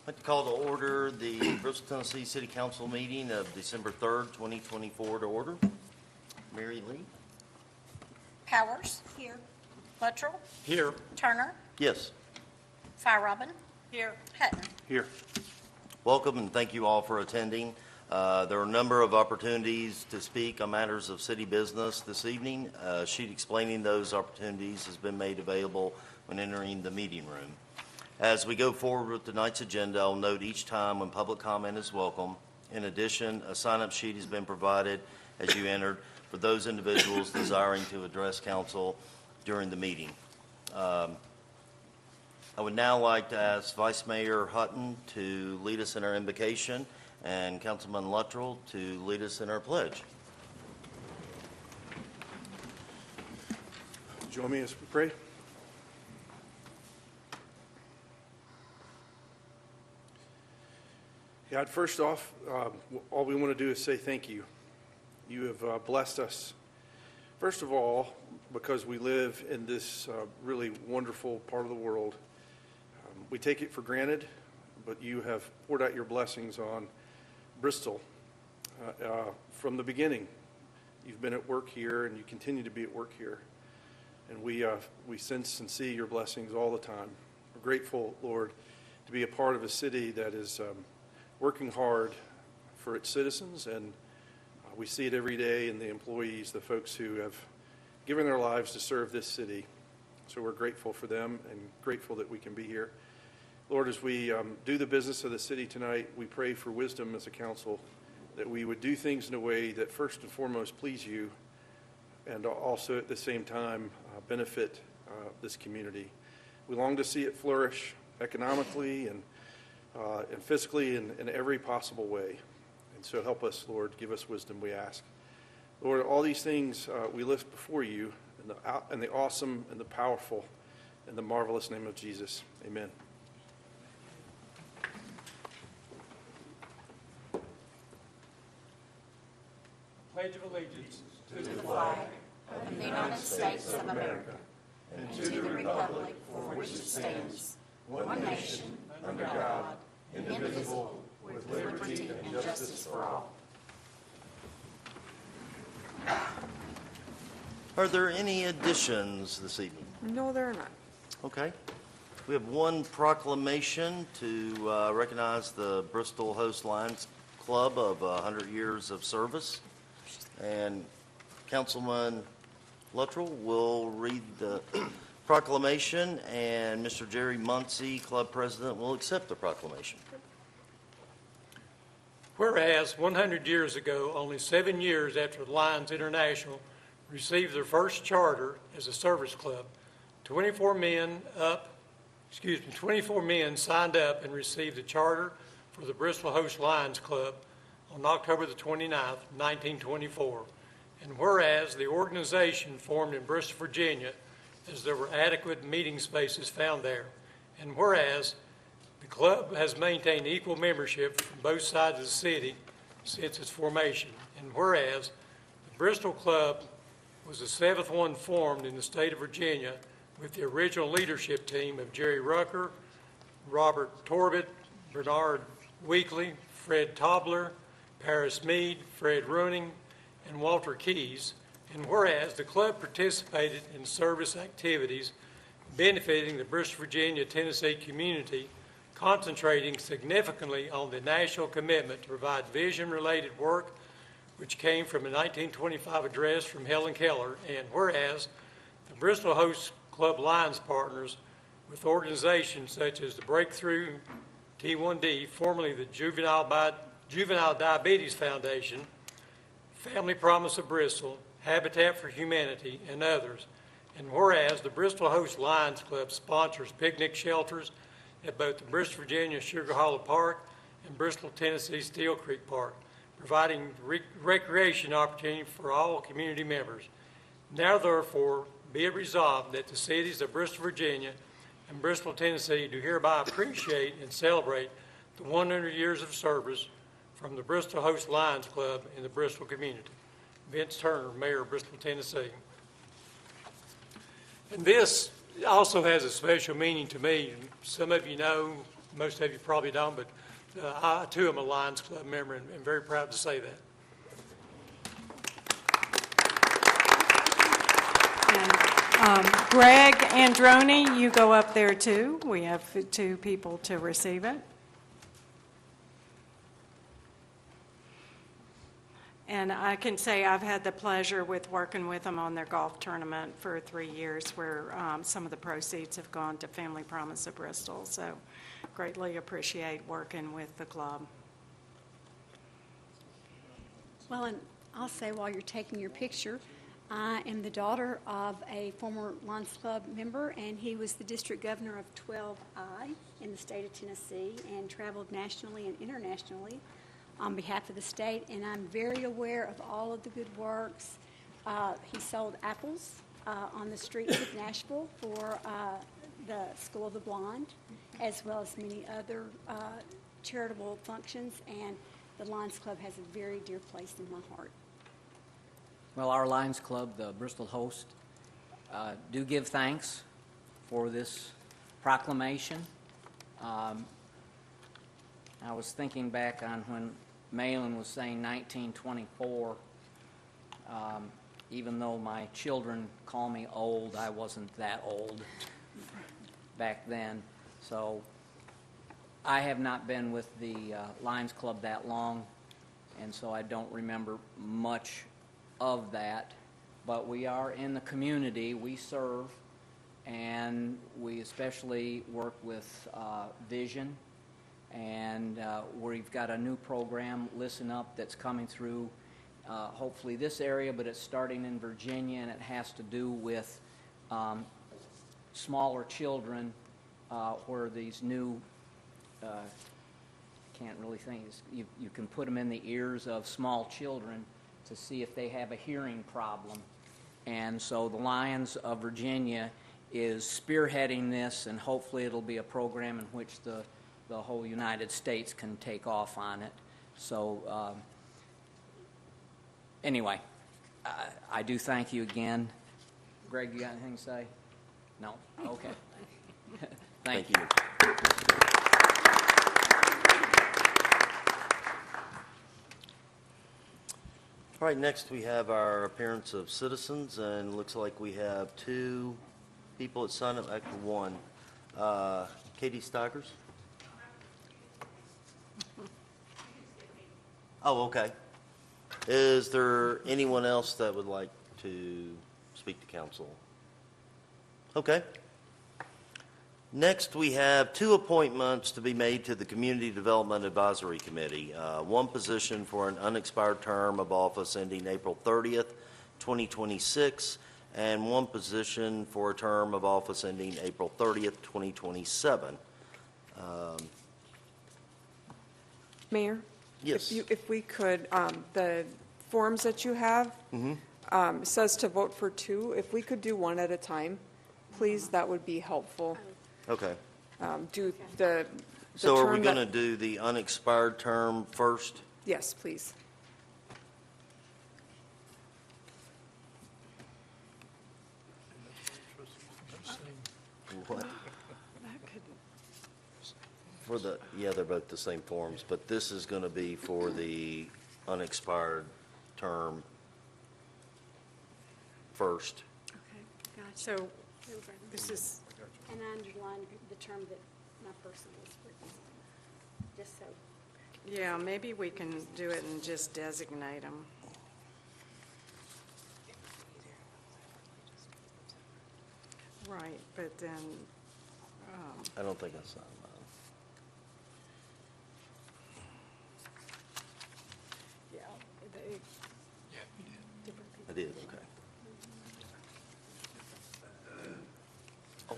I'd like to call to order the Bristol, Tennessee City Council meeting of December 3rd, 2024 to order. Mary Lee? Powers. Here. Luttrell. Here. Turner. Yes. Robin. Here. Hutton. Here. Welcome and thank you all for attending. There are a number of opportunities to speak on matters of city business this evening. A sheet explaining those opportunities has been made available when entering the meeting room. As we go forward with tonight's agenda, I'll note each time when public comment is welcome. In addition, a sign-up sheet has been provided as you entered for those individuals desiring to address council during the meeting. I would now like to ask Vice Mayor Hutton to lead us in our invocation and Councilman Luttrell to lead us in our pledge. Join me as we pray. God, first off, all we want to do is say thank you. You have blessed us, first of all, because we live in this really wonderful part of the world. We take it for granted, but you have poured out your blessings on Bristol. From the beginning, you've been at work here, and you continue to be at work here. And we sense and see your blessings all the time. We're grateful, Lord, to be a part of a city that is working hard for its citizens, and we see it every day in the employees, the folks who have given their lives to serve this city. So we're grateful for them and grateful that we can be here. Lord, as we do the business of the city tonight, we pray for wisdom as a council, that we would do things in a way that first and foremost please you, and also at the same time benefit this community. We long to see it flourish economically and physically in every possible way. And so help us, Lord, give us wisdom, we ask. Lord, all these things we lift before you in the awesome and the powerful and the marvelous name of Jesus. Amen. Pledge of Allegiance To the flag of the United States of America and to the republic for which it stands, one nation, under God, indivisible, with liberty and justice for all. Are there any additions this evening? No, there are not. Okay. We have one proclamation to recognize the Bristol Host Lions Club of 100 years of service. And Councilman Luttrell will read the proclamation, and Mr. Jerry Muncie, club president, will accept the proclamation. Whereas 100 years ago, only 7 years after the Lions International received their first charter as a service club, 24 men signed up and received the charter for the Bristol Host Lions Club on October the 29th, 1924. And whereas the organization formed in Bristol, Virginia, as there were adequate meeting spaces found there. And whereas the club has maintained equal membership from both sides of the city since its formation. And whereas the Bristol Club was the seventh one formed in the state of Virginia with the original leadership team of Jerry Rucker, Robert Torbett, Bernard Weekly, Fred Tobler, Paris Mead, Fred Runing, and Walter Keyes. And whereas the club participated in service activities benefiting the Bristol, Virginia, Tennessee community, concentrating significantly on the national commitment to provide vision-related work, which came from a 1925 address from Helen Keller. And whereas the Bristol Host Club Lions partners with organizations such as the Breakthrough T1D, formerly the Juvenile Diabetes Foundation, Family Promise of Bristol, Habitat for Humanity, and others. And whereas the Bristol Host Lions Club sponsors picnic shelters at both the Bristol, Virginia Sugar Hollow Park and Bristol, Tennessee Steel Creek Park, providing recreation opportunity for all community members. Now, therefore, be it resolved that the cities of Bristol, Virginia and Bristol, Tennessee do hereby appreciate and celebrate the 100 years of service from the Bristol Host Lions Club in the Bristol community. Vince Turner, Mayor of Bristol, Tennessee. And this also has a special meaning to me. Some of you know most of you probably don't, but I too am a Lions Club member and very proud to say that. And Greg Androni, you go up there too. We have 2 people to receive it. And I can say I've had the pleasure with working with them on their golf tournament for 3 years, where some of the proceeds have gone to Family Promise of Bristol. So greatly appreciate working with the club. Well, and I'll say while you're taking your picture, I am the daughter of a former Lions Club member, and he was the district governor of 12I in the state of Tennessee and traveled nationally and internationally on behalf of the state, and I'm very aware of all of the good works. He sold apples on the streets of Nashville for the School of the Blind, as well as many other charitable functions, and the Lions Club has a very dear place in my heart. Well, our Lions Club, the Bristol host, do give thanks for this proclamation. I was thinking back on when Malin was saying 1924. Even though my children call me old, I wasn't that old back then. So I have not been with the Lions Club that long, and so I don't remember much of that. But we are in the community, we serve, and we especially work with Vision. And we've got a new program, Listen Up, that's coming through hopefully this area, but it's starting in Virginia, and it has to do with smaller children where these new, can't really think, you can put them in the ears of small children to see if they have a hearing problem. And so the Lions of Virginia is spearheading this, and hopefully it'll be a program in which the whole United States can take off on it. So anyway, I do thank you again. Greg, you got anything to say? No? Okay. Thank you. All right, next we have our appearance of citizens, and looks like we have 2 people that signed up, actually 1. Katie Stigers? Oh, okay. Is there anyone else that would like to speak to council? Okay. Next, we have 2 appointments to be made to the Community Development Advisory Committee. 1 position for an unexpired term of office ending April 30th, 2026, and 1 position for a term of office ending April 30th, 2027. Mayor? Yes. If we could, the forms that you have, says to vote for 2. If we could do 1 at a time, please, that would be helpful. Okay. Do the So are we term going to that- do the unexpired term first? Yes, please. What? For the, yeah, they're both the same forms, but this is going to be for the unexpired term first. Okay, gotcha. So this is, And I underlined the term that my person was for, just so. yeah, maybe we can do it and just designate them. Right, but then, I don't think I signed mine. yeah, they, I did, okay. Oh,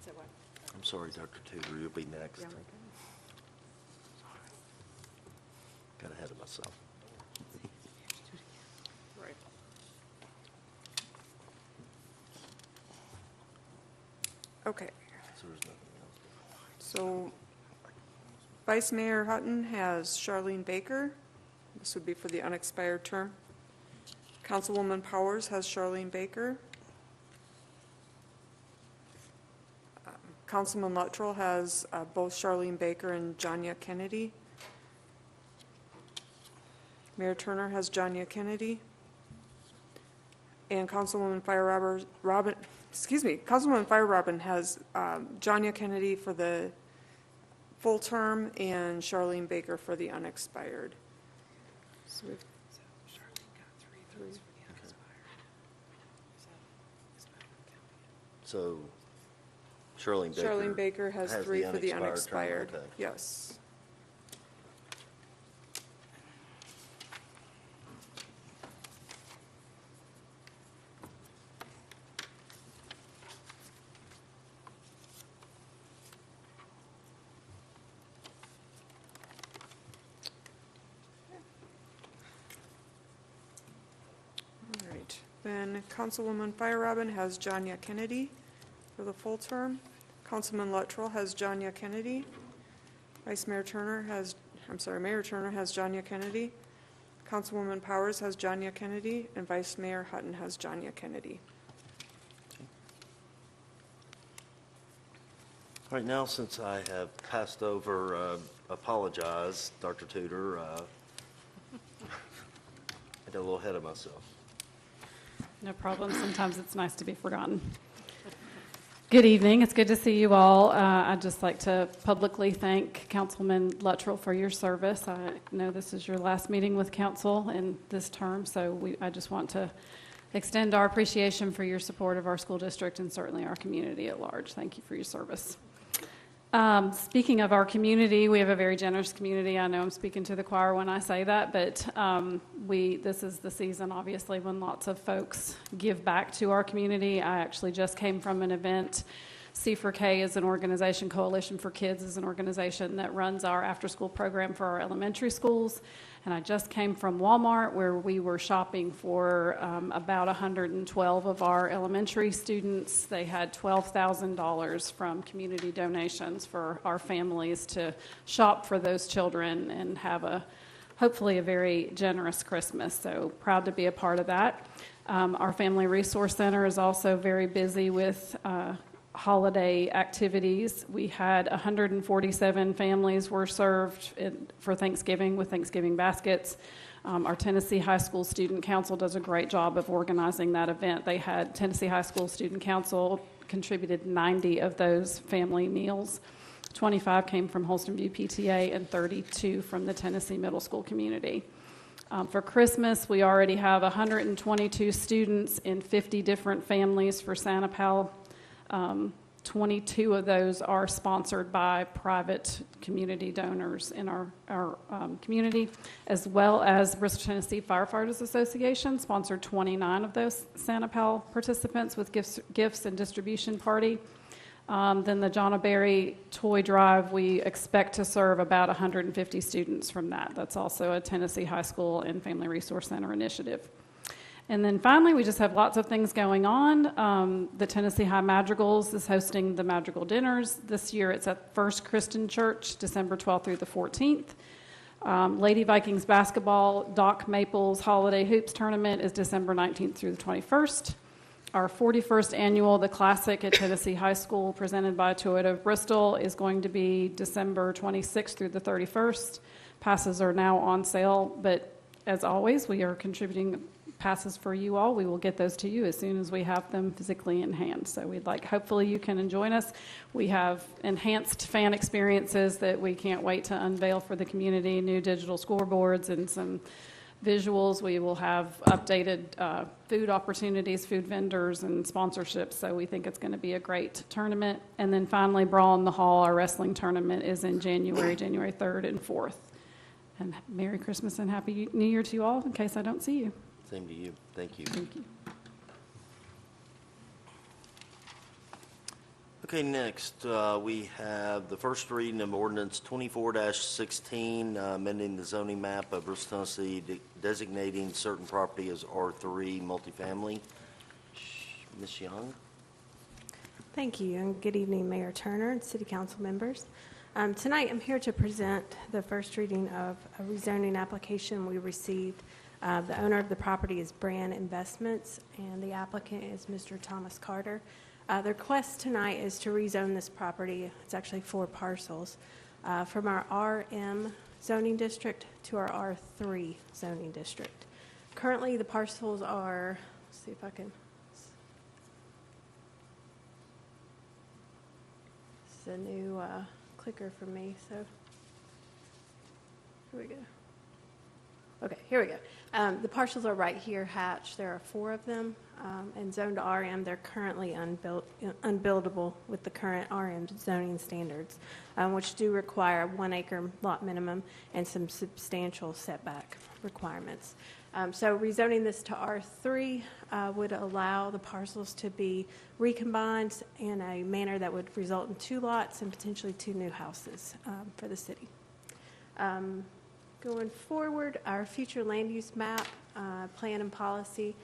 so what? I'm sorry, Dr. Tudor, you'll be next. Yeah, Got ahead of myself. right. Okay, So there's nothing else. so Vice Mayor Hutton has Charlene Baker. This would be for the unexpired term. Councilwoman Powers has Charlene Baker. Councilman Luttrell has both Charlene Baker and Janya Kennedy. Mayor Turner has Janya Kennedy. And Councilwoman Councilwoman Fire Robin has Janya Kennedy for the full term and Charlene Baker for the unexpired. So we've So Charlene Baker. Charlene Baker has has 3 for the term. unexpired. Okay. Yes. All right. Then Councilwoman Fire Robin has Janya Kennedy for the full term. Councilman Luttrell has Janya Kennedy. Mayor Turner has Janya Kennedy. Councilwoman Powers has Janya Kennedy, and Vice Mayor Hutton has Janya Kennedy. All right, now, since I have passed over, apologize, Dr. Tudor, I got a little ahead of myself. No problem. Sometimes it's nice to be forgotten. Good evening. It's good to see you all. I'd just like to publicly thank Councilman Luttrell for your service. I know this is your last meeting with council in this term, so I just want to extend our appreciation for your support of our school district and certainly our community at large. Thank you for your service. Speaking of our community, we have a very generous community. I know I'm speaking to the choir when I say that, but this is the season, obviously, when lots of folks give back to our community. I actually just came from an event. C4K is an organization, Coalition for Kids is an organization that runs our after-school program for our elementary schools. And I just came from Walmart, where we were shopping for about 112 of our elementary students. They had $12,000 from community donations for our families to shop for those children and have hopefully a very generous Christmas. So proud to be a part of that. Our Family Resource Center is also very busy with holiday activities. We had 147 families were served for Thanksgiving with Thanksgiving baskets. Our Tennessee High School Student Council does a great job of organizing that event. Tennessee High School Student Council contributed 90 of those family meals. 25 came from Holston View PTA and 32 from the Tennessee middle school community. For Christmas, we already have 122 students in 50 different families for Santa Pal. 22 of those are sponsored by private community donors in our community, as well as Bristol, Tennessee Firefighters Association sponsored 29 of those Santa Pal participants with gifts and distribution party. Then the John O'Barry Toy Drive, we expect to serve about 150 students from that. That's also a Tennessee High School and Family Resource Center initiative. And then finally, we just have lots of things going on. The Tennessee High Madrigals is hosting the Madrigal Dinners. This year it's at First Christian Church, December 12th through the 14th. Lady Vikings Basketball, Doc Maples Holiday Hoops Tournament is December 19th through the 21st. Our 41st annual The Classic at Tennessee High School, presented by Toyota of Bristol, is going to be December 26th through the 31st. Passes are now on sale, but as always, we are contributing passes for you all. We will get those to you as soon as we have them physically in hand. So hopefully you can join us. We have enhanced fan experiences that we can't wait to unveil for the community, new digital scoreboards and some visuals. We will have updated food opportunities, food vendors, and sponsorships. So we think it's going to be a great tournament. And then finally, Brawl in the Hall, our wrestling tournament, is in January 3rd and 4th. And Merry Christmas and Happy New Year to you all, in case I don't see you. Same to you. Thank you. Thank you. Okay, next, we have the first reading of ordinance 24-16, amending the zoning map of Bristol, Tennessee, designating certain property as R3 multifamily. Ms. Young? Thank you, and good evening, Mayor Turner and City Council members. Tonight, I'm here to present the first reading of a rezoning application we received. The owner of the property is Brand Investments, and the applicant is Mr. Thomas Carter. The request tonight is to rezone this property, it's actually 4 parcels, from our RM zoning district to our R3 zoning district. Currently, the parcels are, let's see if I can, this is a new clicker for me, so here we go. Okay, here we go. The parcels are right here hatched. There are 4 of them, and zoned to RM. They're currently unbuildable with the current RM zoning standards, which do require 1 acre lot minimum and some substantial setback requirements. So rezoning this to R3 would allow the parcels to be recombined in a manner that would result in 2 lots and potentially 2 new houses for the city. Going forward, our future land use map, plan and policy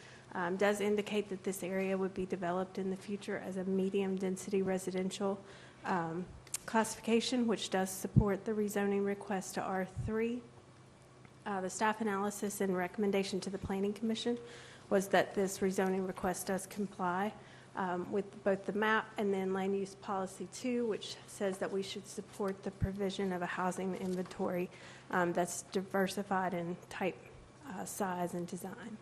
does indicate that this area would be developed in the future as a medium-density residential classification, which does support the rezoning request to R3. The staff analysis and recommendation to the Planning Commission was that this rezoning request does comply with both the map and then land use policy 2, which says that we should support the provision of a housing inventory that's diversified in type, size, and design.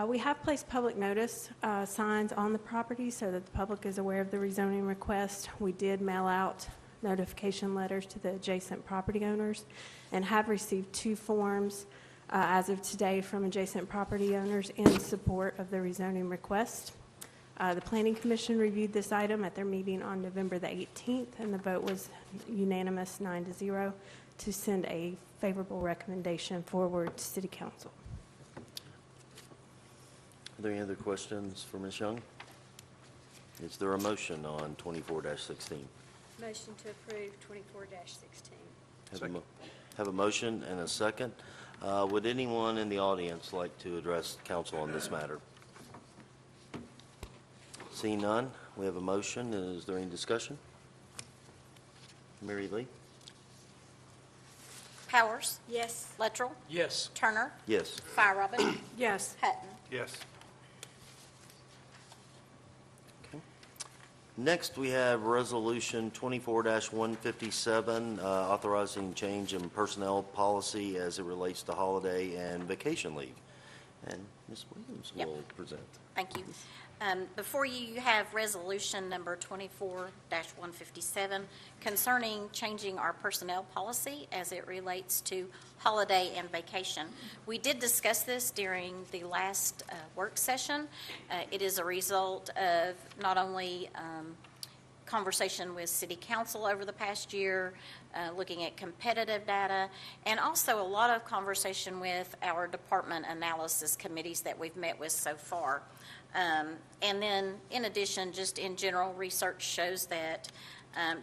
We have placed public notice signs on the property so that the public is aware of the rezoning request. We did mail out notification letters to the adjacent property owners and have received 2 forms as of today from adjacent property owners in support of the rezoning request. The Planning Commission reviewed this item at their meeting on November the 18th, and the vote was unanimous 9-0 to send a favorable recommendation forward to City Council. Are there any other questions for Ms. Young? Is there a motion on 24-16? Motion to approve 24-16. Have a motion and a second. Would anyone in the audience like to address council on this matter? Seeing none, we have a motion. Is there any discussion? Mary Lee? Powers? Yes. Luttrell? Yes. Turner? Yes. Firerobin? Yes. Hutton? Yes. Next, we have Resolution 24-157, authorizing change in personnel policy as it relates to holiday and vacation leave. And Ms. Williams Yep. will present. Thank you. Before you have resolution number 24-157 concerning changing our personnel policy as it relates to holiday and vacation. We did discuss this during the last work session. It is a result of not only conversation with City Council over the past year, looking at competitive data, and also a lot of conversation with our department analysis committees that we've met with so far. And then, in addition, just in general, research shows that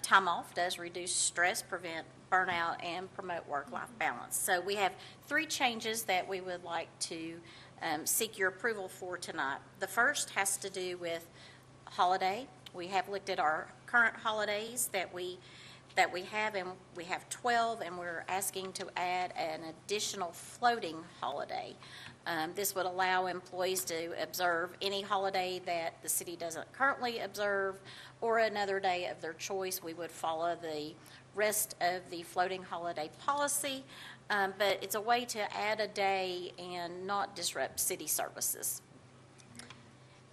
time off does reduce stress, prevent burnout, and promote work-life balance. So we have 3 changes that we would like to seek your approval for tonight. The first has to do with holiday. We have looked at our current holidays that we have, and we have 12, and we're asking to add an additional floating holiday. This would allow employees to observe any holiday that the city doesn't currently observe or another day of their choice. We would follow the rest of the floating holiday policy, but it's a way to add a day and not disrupt city services.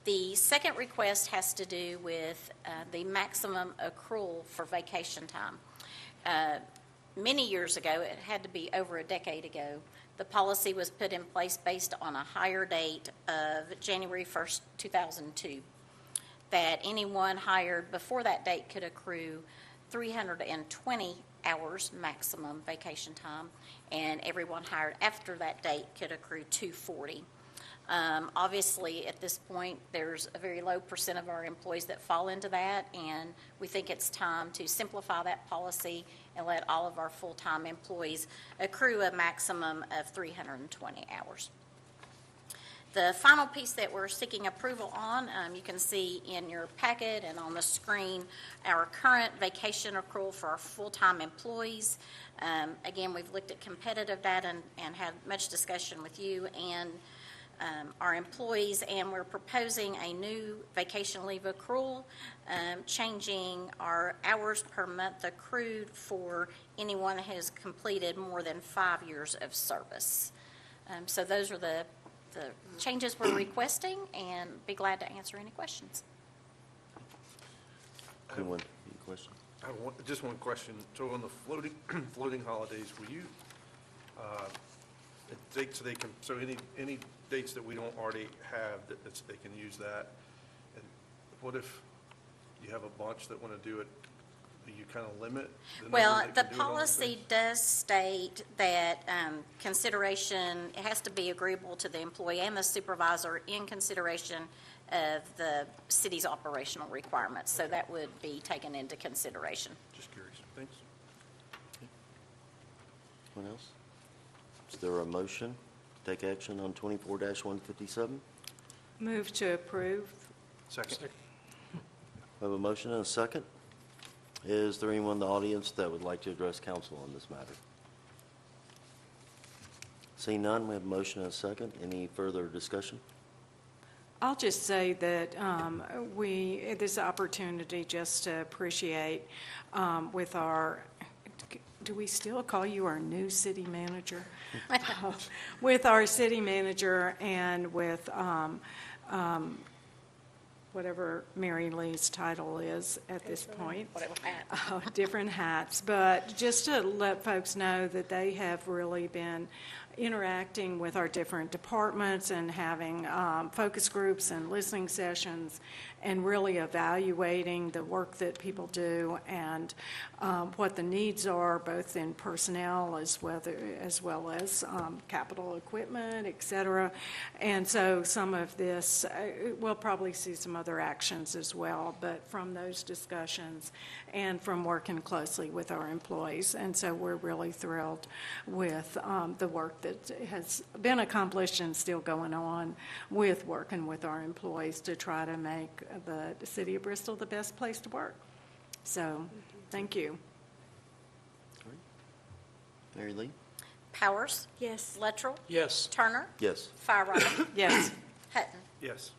The second request has to do with the maximum accrual for vacation time. Many years ago, it had to be over a decade ago, the policy was put in place based on a hire date of January 1st, 2002, that anyone hired before that date could accrue 320 hours maximum vacation time, and everyone hired after that date could accrue 240. Obviously, at this point, there's a very low % of our employees that fall into that, and we think it's time to simplify that policy and let all of our full-time employees accrue a maximum of 320 hours. The final piece that we're seeking approval on, you can see in your packet and on the screen, our current vacation accrual for our full-time employees. Again, we've looked at competitive data and had much discussion with you and our employees, and we're proposing a new vacation leave accrual, changing our hours per month accrued for anyone who has completed more than 5 years of service. So those are the changes we're requesting, and be glad to answer any questions. Anyone, any questions? I have just one question. So on the floating holidays, will you, dates they can, so any dates that we don't already have, they can use that? And what if you have a bunch that want to do it? Do you kind of limit the number Well, that the can do it on those policy days? does state that consideration, it has to be agreeable to the employee and the supervisor in consideration of the city's operational requirements. So that would be taken into consideration. Just curious. Thanks. Anyone else? Is there a motion to take action on 24-157? Move to approve. Second. We have a motion and a second. Is there anyone in the audience that would like to address council on this matter? Seeing none, we have a motion and a second. Any further discussion? I'll just say that this opportunity just to appreciate with our, do we still call you our new city manager? With our city manager and with whatever Mary Lee's title is at this point. Whatever hat. Different hats, but just to let folks know that they have really been interacting with our different departments and having focus groups and listening sessions and really evaluating the work that people do and what the needs are, both in personnel as well as capital equipment, et cetera. And so some of this, we'll probably see some other actions as well, but from those discussions and from working closely with our employees. And so we're really thrilled with the work that has been accomplished and still going on with working with our employees to try to make the city of Bristol the best place to work. So, thank you. Mary Lee? Powers? Yes. Luttrell? Yes. Turner? Yes. Fryerrabbit? Yes. Hutton? Yes.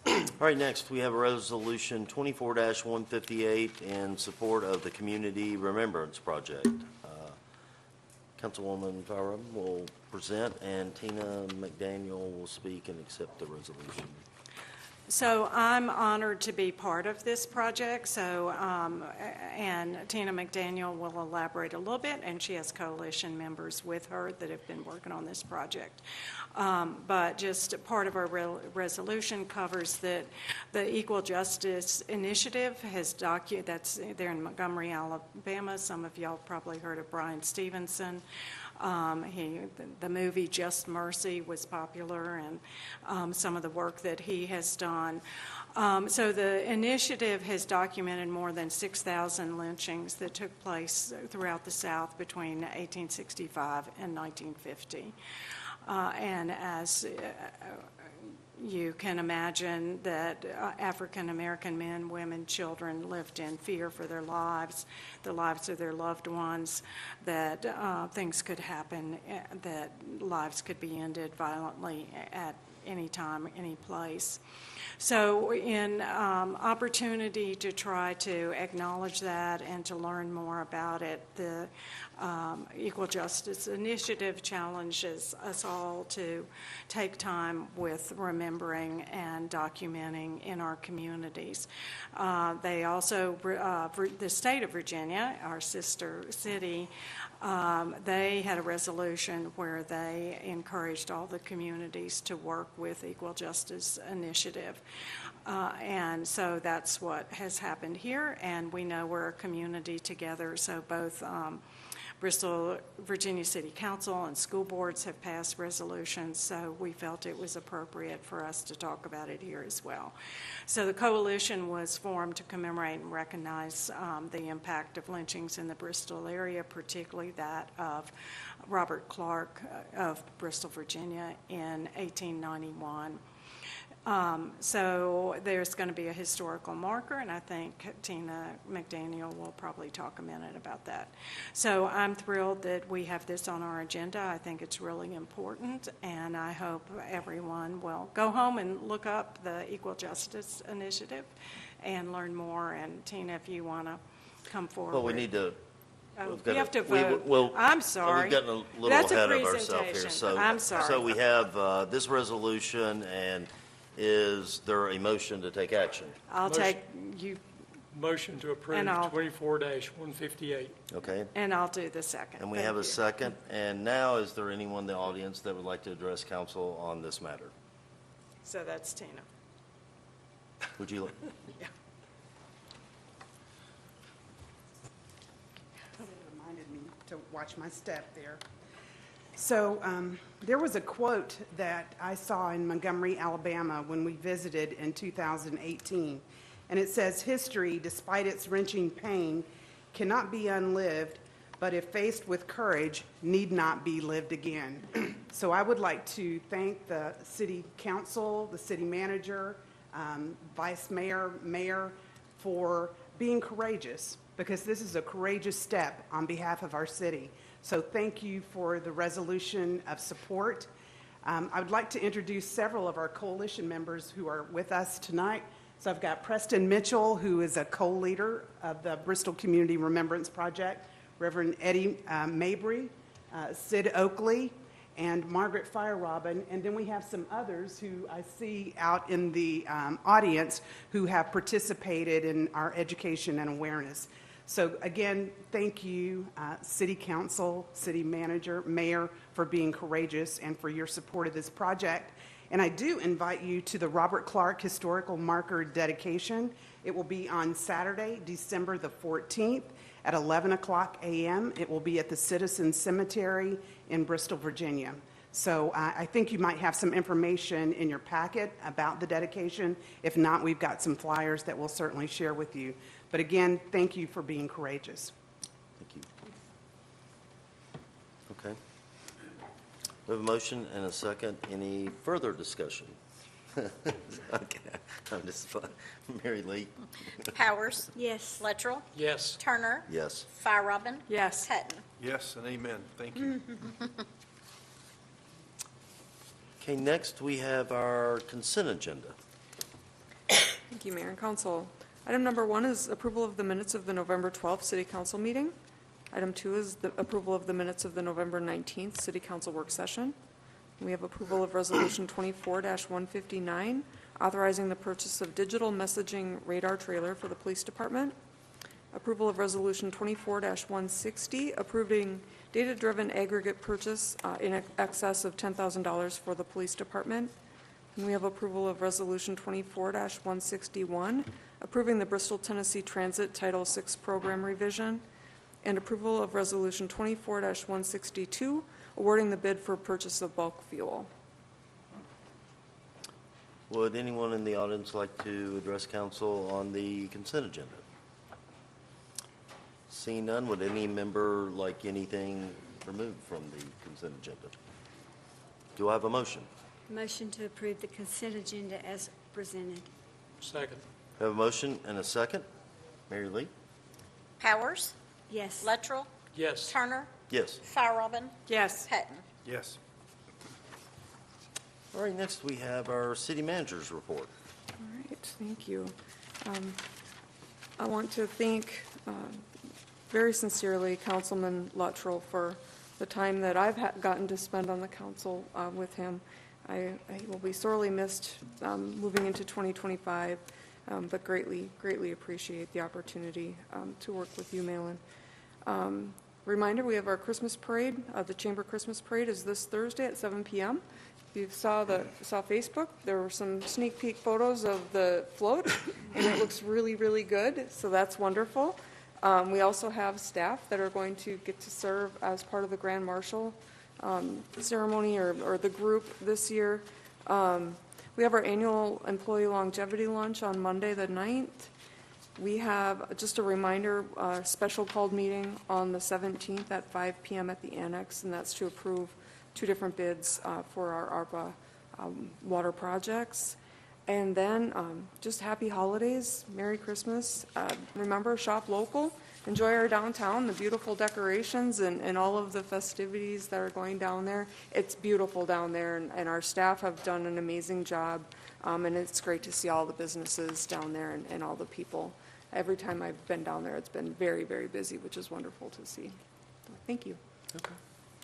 All right, next, we have a resolution 24-158 in support of the Community Remembrance Project. Councilwoman Farham will present, and Tina McDaniel will speak and accept the resolution. So I'm honored to be part of this project, and Tina McDaniel will elaborate a little bit, and she has coalition members with her that have been working on this project. But just part of our resolution covers that the Equal Justice Initiative has that's there in Montgomery, Alabama. Some of y'all probably heard of Brian Stevenson. The movie Just Mercy was popular, and some of the work that he has done. So the initiative has documented more than 6,000 lynchings that took place throughout the South between 1865 and 1950. And as you can imagine that African-American men, women, children lived in fear for their lives, the lives of their loved ones, that things could happen, that lives could be ended violently at any time, any place. So in opportunity to try to acknowledge that and to learn more about it, the Equal Justice Initiative challenges us all to take time with remembering and documenting in our communities. They also, the state of Virginia, our sister city, they had a resolution where they encouraged all the communities to work with Equal Justice Initiative. And so that's what has happened here, and we know we're a community together, so both Bristol, Virginia City Council and school boards have passed resolutions, so we felt it was appropriate for us to talk about it here as well. So the coalition was formed to commemorate and recognize the impact of lynchings in the Bristol area, particularly that of Robert Clark of Bristol, Virginia in 1891. So there's going to be a historical marker, and I think Tina McDaniel will probably talk a minute about that. So I'm thrilled that we have this on our agenda. I think it's really important, and I hope everyone will go home and look up the Equal Justice Initiative and learn more. And Tina, if you want to come forward. Well, we need to. Oh, we've we gotta- have to we- vote. well, I'm sorry. We've gotten a little That's a ahead of ourselves here. presentation. So, I'm sorry. So we have this resolution, and is there a motion to take action? I'll Motion. take you, Motion to approve And I'll- 24-158. Okay, and I'll do the second. and we Thank have a you. second. And now, is there anyone in the audience that would like to address council on this matter? So that's Tina. Would you? Reminded me to watch my step there. So there was a quote that I saw in Montgomery, Alabama, when we visited in 2018. And it says, "History, despite its wrenching pain, cannot be unlived, but if faced with courage, need not be lived again." So I would like to thank the city council, the city manager, vice mayor, mayor, for being courageous, because this is a courageous step on behalf of our city. So thank you for the resolution of support. I would like to introduce several of our coalition members who are with us tonight. So I've got Preston Mitchell, who is a co-leader of the Bristol Community Remembrance Project, Reverend Eddie Mabry, Sid Oakley, and Margaret Firerobin. And then we have some others who I see out in the audience who have participated in our education and awareness. So again, thank you, City Council, City Manager, Mayor, for being courageous and for your support of this project. And I do invite you to the Robert Clark Historical Marker dedication. It will be on Saturday, December the 14th at 11 o'clock a.m. It will be at the Citizen Cemetery in Bristol, Virginia. So I think you might have some information in your packet about the dedication. If not, we've got some flyers that we'll certainly share with you. But again, thank you for being courageous. Thank you. Okay. We have a motion and a second. Any further discussion? Okay, I'm just fun. Mary Lee? Powers. Yes. Luttrell. Yes. Turner. Yes. Firerobin. Yes. Hutton. Yes, and amen. Thank you. Okay, next we have our consent agenda. Thank you, Mayor and Council. Item number 1 is approval of the minutes of the November 12th City Council meeting. Item 2 is the approval of the minutes of the November 19th City Council work session. We have approval of Resolution 24-159, authorizing the purchase of digital messaging radar trailer for the Police Department. Approval of Resolution 24-160, approving data-driven aggregate purchase in excess of $10,000 for the Police Department. And we have approval of Resolution 24-161, approving the Bristol, Tennessee Transit Title VI program revision. And approval of Resolution 24-162, awarding the bid for purchase of bulk fuel. Would anyone in the audience like to address council on the consent agenda? Seeing none, would any member like anything removed from the consent agenda? Do I have a motion? Motion to approve the consent agenda as presented. Second. I have a motion and a second. Mary Lee? Powers. Yes. Luttrell. Yes. Turner. Yes. Firerobin. Yes. Hutton. Yes. All right, next we have our city manager's report. All right, thank you. I want to thank very sincerely Councilman Luttrell for the time that I've gotten to spend on the council with him. I will be sorely missed moving into 2025, but greatly appreciate the opportunity to work with you, Malin. Reminder, we have our Christmas parade. The Chamber Christmas Parade is this Thursday at 7 p.m. If you saw Facebook, there were some sneak peek photos of the float, and it looks really, really good, so that's wonderful. We also have staff that are going to get to serve as part of the Grand Marshal ceremony or the group this year. We have our annual employee longevity lunch on Monday the 9th. We have, just a reminder, a special called meeting on the 17th at 5 p.m. at the Annex, and that's to approve 2 different bids for our ARPA water projects. And then just happy holidays, Merry Christmas. Remember, shop local, enjoy our downtown, the beautiful decorations and all of the festivities that are going down there. It's beautiful down there, and our staff have done an amazing job. And it's great to see all the businesses down there and all the people. Every time I've been down there, it's been very, very busy, which is wonderful to see. Thank you. Okay,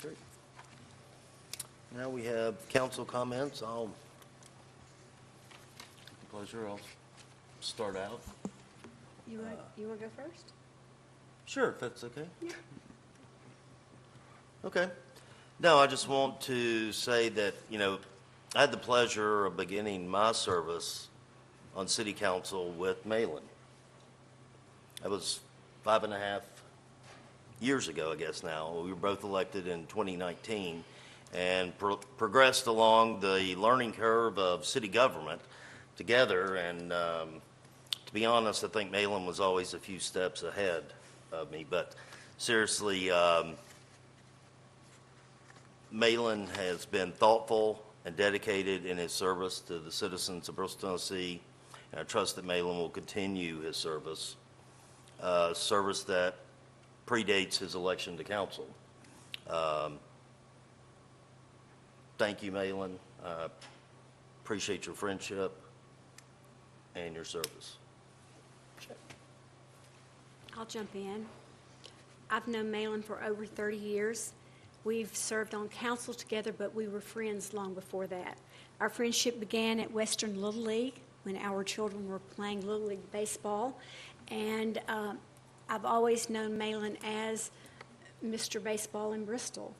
great. Now we have council comments. Pleasure, I'll start out. You want to go first? Sure, if that's okay. Okay. No, I just want to say that, I had the pleasure of beginning my service on city council with Malin. That was 5.5 years ago, I guess now. We were both elected in 2019 and progressed along the learning curve of city government together. And to be honest, I think Malin was always a few steps ahead of me. But seriously, Malin has been thoughtful and dedicated in his service to the citizens of Bristol, Tennessee. And I trust that Malin will continue his service that predates his election to council. Thank you, Malin. Appreciate your friendship and your service. I'll jump in. I've known Malin for over 30 years. We've served on council together, but we were friends long before that. Our friendship began at Western Little League when our children were playing Little League baseball. And I've always known Malin as Mr. Baseball in Bristol.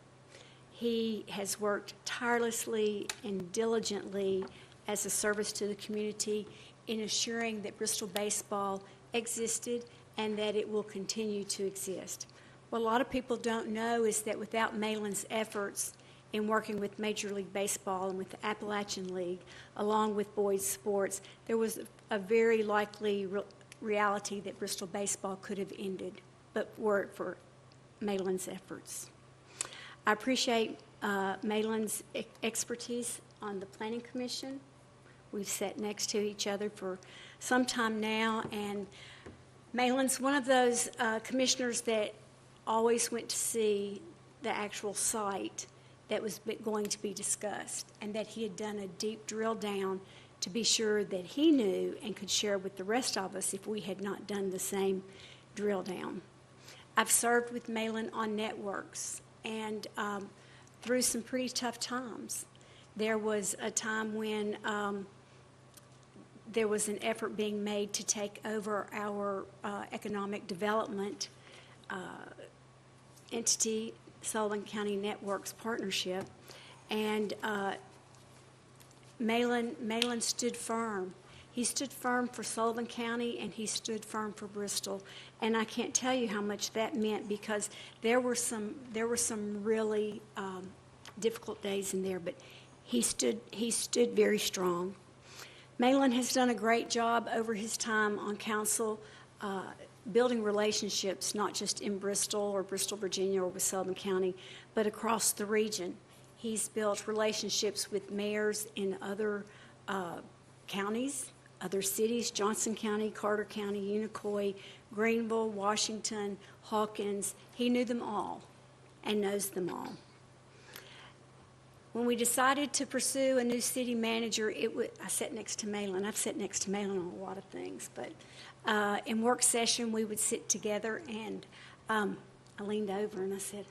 He has worked tirelessly and diligently as a service to the community in assuring that Bristol baseball existed and that it will continue to exist. What a lot of people don't know is that without Malin's efforts in working with Major League Baseball and with the Appalachian League, along with Boyd Sports, there was a very likely reality that Bristol baseball could have ended, but were it for Malin's efforts. I appreciate Malin's expertise on the Planning Commission. We've sat next to each other for some time now, and Malin's one of those commissioners that always went to see the actual site that was going to be discussed, and that he had done a deep drill down to be sure that he knew and could share with the rest of us if we had not done the same drill down. I've served with Malin on networks and through some pretty tough times. There was a time when there was an effort being made to take over our economic development entity, Sullivan County Networks Partnership, and Malin stood firm. He stood firm for Sullivan County, and he stood firm for Bristol. And I can't tell you how much that meant, because there were some really difficult days in there, but he stood very strong. Malin has done a great job over his time on council, building relationships, not just in Bristol or Bristol, Virginia, or with Sullivan County, but across the region. He's built relationships with mayors in other counties, other cities, Johnson County, Carter County, Unicoi, Greenville, Washington, Hawkins. He knew them all and knows them all. When we decided to pursue a new city manager, I sat next to Malin. I've sat next to Malin on a lot of things, but in work session, we would sit together, and I leaned over and I said,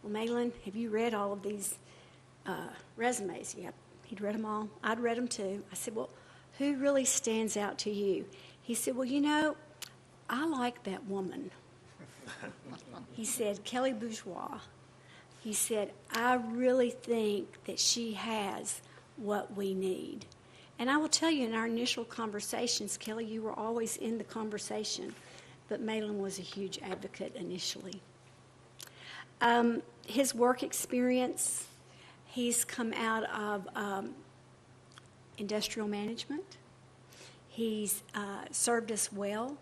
well, Malin, have you read all of these resumes? Yeah, he'd read them all. I'd read them too. I said, well, who really stands out to you? He said, well, I like that woman. He said, Kelly Bourgeois. He said, I really think that she has what we need. And I will tell you, in our initial conversations, Kelly, you were always in the conversation, but Malin was a huge advocate initially. His work experience, he's come out of industrial management. He's served us well.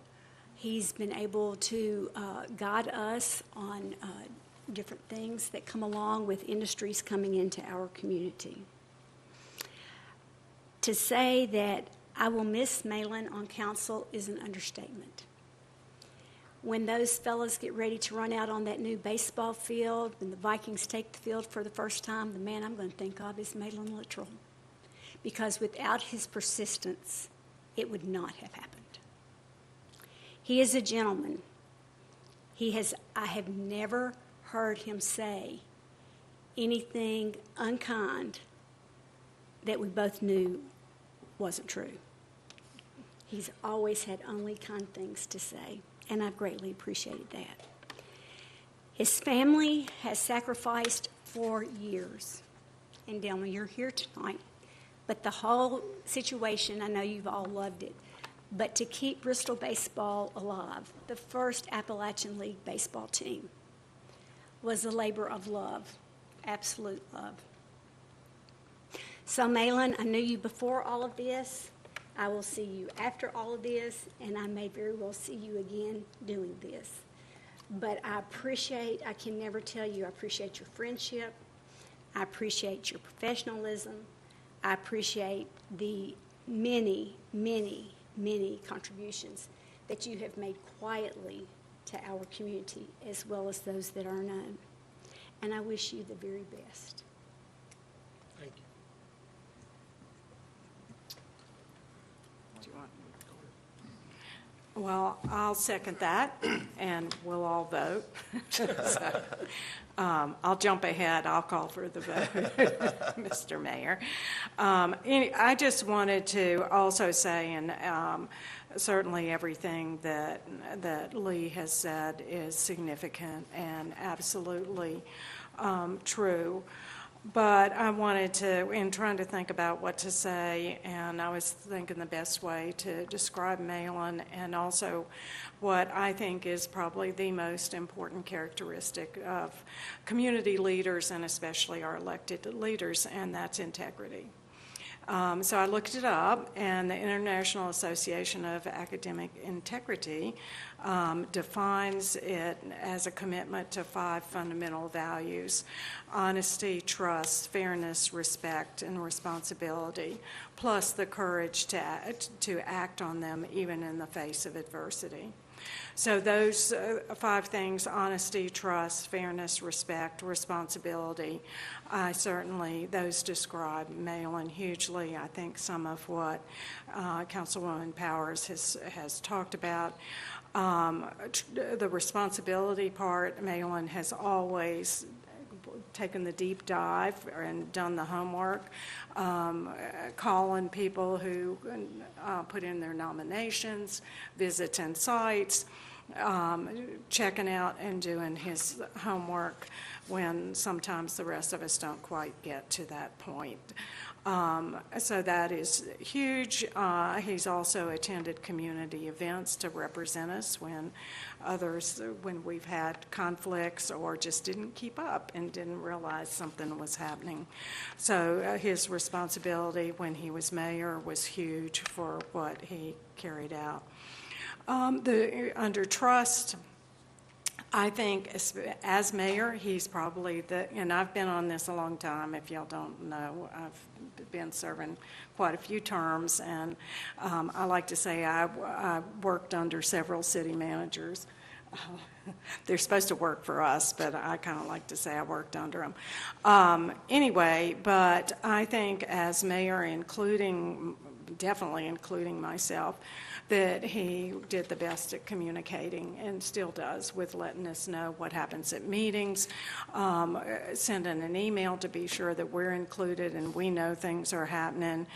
He's been able to guide us on different things that come along with industries coming into our community. To say that I will miss Malin on council is an understatement. When those fellas get ready to run out on that new baseball field and the Vikings take the field for the first time, the man I'm going to think of is Malin Luttrell. Because without his persistence, it would not have happened. He is a gentleman. I have never heard him say anything unkind that we both knew wasn't true. He's always had only kind things to say, and I've greatly appreciated that. His family has sacrificed for years. And Delma, you're here tonight, but the whole situation, I know you've all loved it, but to keep Bristol baseball alive, the first Appalachian League baseball team, was a labor of love, absolute love. So, Malin, I knew you before all of this. I will see you after all of this, and I may very well see you again doing this. But I can never tell you, I appreciate your friendship. I appreciate your professionalism. I appreciate the many, many, many contributions that you have made quietly to our community, as well as those that are known. And I wish you the very best. Thank you. Well, I'll second that, and we'll all vote. So, I'll jump ahead. I'll call for the vote, Mr. Mayor. I just wanted to also say, and certainly everything that Lee has said is significant and absolutely true. But I wanted to, in trying to think about what to say, and I was thinking the best way to describe Malin, and also what I think is probably the most important characteristic of community leaders, and especially our elected leaders, and that's integrity. So I looked it up, and the International Association of Academic Integrity defines it as a commitment to 5 fundamental values: honesty, trust, fairness, respect, and responsibility, plus the courage to act on them even in the face of adversity. So those 5 things: honesty, trust, fairness, respect, responsibility, those describe Malin hugely. I think some of what Councilwoman Powers has talked about. The responsibility part, Malin has always taken the deep dive and done the homework, calling people who put in their nominations, visiting sites, checking out and doing his homework when sometimes the rest of us don't quite get to that point. So that is huge. He's also attended community events to represent us when we've had conflicts or just didn't keep up and didn't realize something was happening. So his responsibility when he was mayor was huge for what he carried out. Under trust, I think as mayor, he's probably and I've been on this a long time, if y'all don't know. I've been serving quite a few terms, and I like to say I worked under several city managers. They're supposed to work for us, but I kind of like to say I worked under them. Anyway, but I think as mayor, definitely including myself, that he did the best at communicating and still does, with letting us know what happens at meetings, sending an email to be sure that we're included and we know things are happening,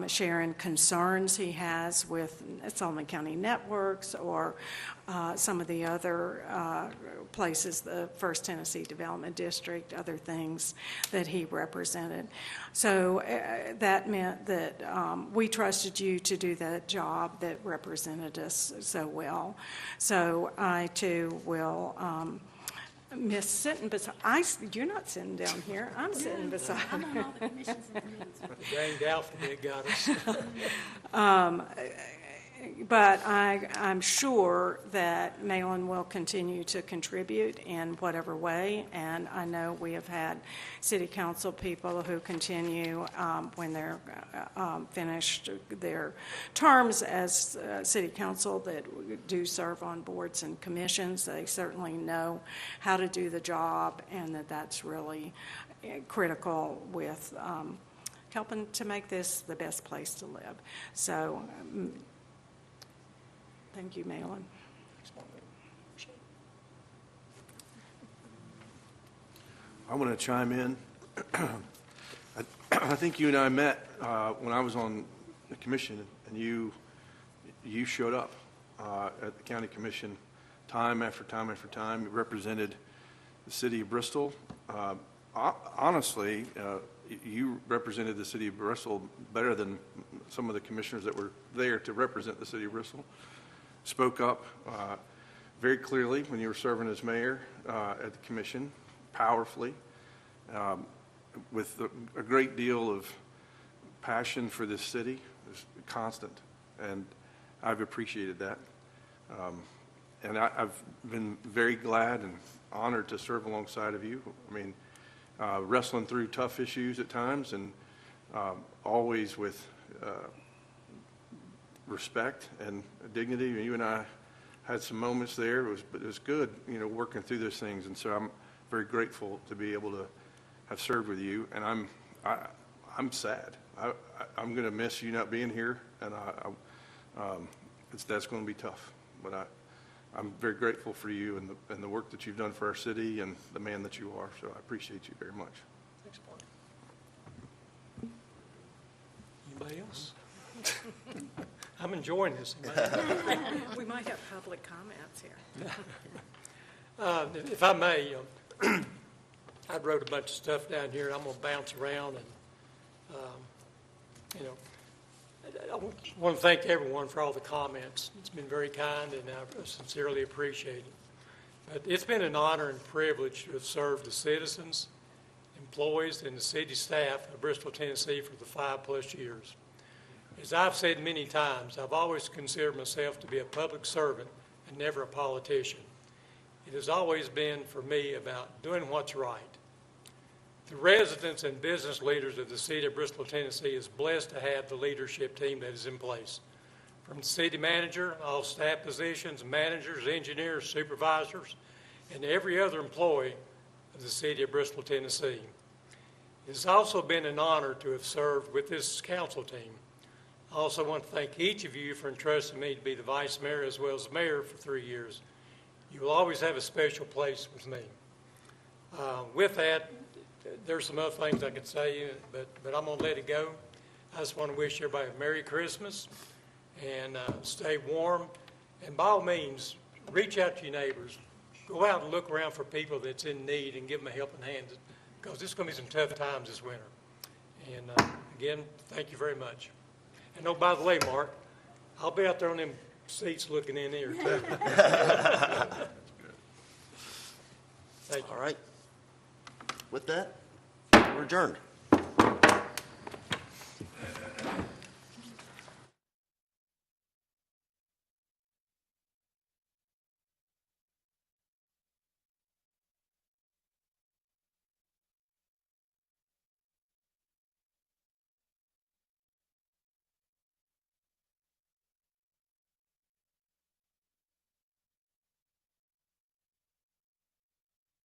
sharing concerns he has with Sullivan County Networks or some of the other places, the First Tennessee Development District, other things that he represented. So that meant that we trusted you to do that job that represented us so well. So I too will miss sitting beside. You're not sitting down here. I'm sitting beside. I'm on all the commissions and committees. The danged alphabet got us. But I'm sure that Malin will continue to contribute in whatever way, and I know we have had city council people who continue when they're finished their terms as city council that do serve on boards and commissions. They certainly know how to do the job, and that's really critical with helping to make this the best place to live. So, thank you, Malin. I want to chime in. I think you and I met when I was on the commission, and you showed up at the county commission time after time after time. You represented the city of Bristol. Honestly, you represented the city of Bristol better than some of the commissioners that were there to represent the city of Bristol. Spoke up very clearly when you were serving as mayor at the commission, powerfully, with a great deal of passion for this city. It was constant, and I've appreciated that. And I've been very glad and honored to serve alongside of you. I mean, wrestling through tough issues at times, and always with respect and dignity. You and I had some moments there. It was good, working through those things. And so I'm very grateful to be able to have served with you. And I'm sad. I'm going to miss you not being here, and that's going to be tough. But I'm very grateful for you and the work that you've done for our city and the man that you are. So I appreciate you very much. Thanks, Mark. Anybody else? I'm enjoying this. We might have public comments here. If I may, I wrote a bunch of stuff down here, and I'm going to bounce around. And, I want to thank everyone for all the comments. It's been very kind, and I sincerely appreciate it. But it's been an honor and privilege to have served the citizens, employees, and the city staff of Bristol, Tennessee for the 5+ years. As I've said many times, I've always considered myself to be a public servant and never a politician. It has always been, for me, about doing what's right. The residents and business leaders of the city of Bristol, Tennessee is blessed to have the leadership team that is in place. From the city manager, all staff positions, managers, engineers, supervisors, and every other employee of the city of Bristol, Tennessee. It has also been an honor to have served with this council team. I also want to thank each of you for entrusting me to be the vice mayor as well as mayor for 3 years. You will always have a special place with me. With that, there's some other things I could say, but I'm going to let it go. I just want to wish everybody a Merry Christmas and stay warm. And by all means, reach out to your neighbors. Go out and look around for people that's in need and give them a helping hand, because it's going to be some tough times this winter. And again, thank you very much. And oh, by the way, Mark, I'll be out there on them seats looking in here too. Thank you. All right. With that, we're adjourned.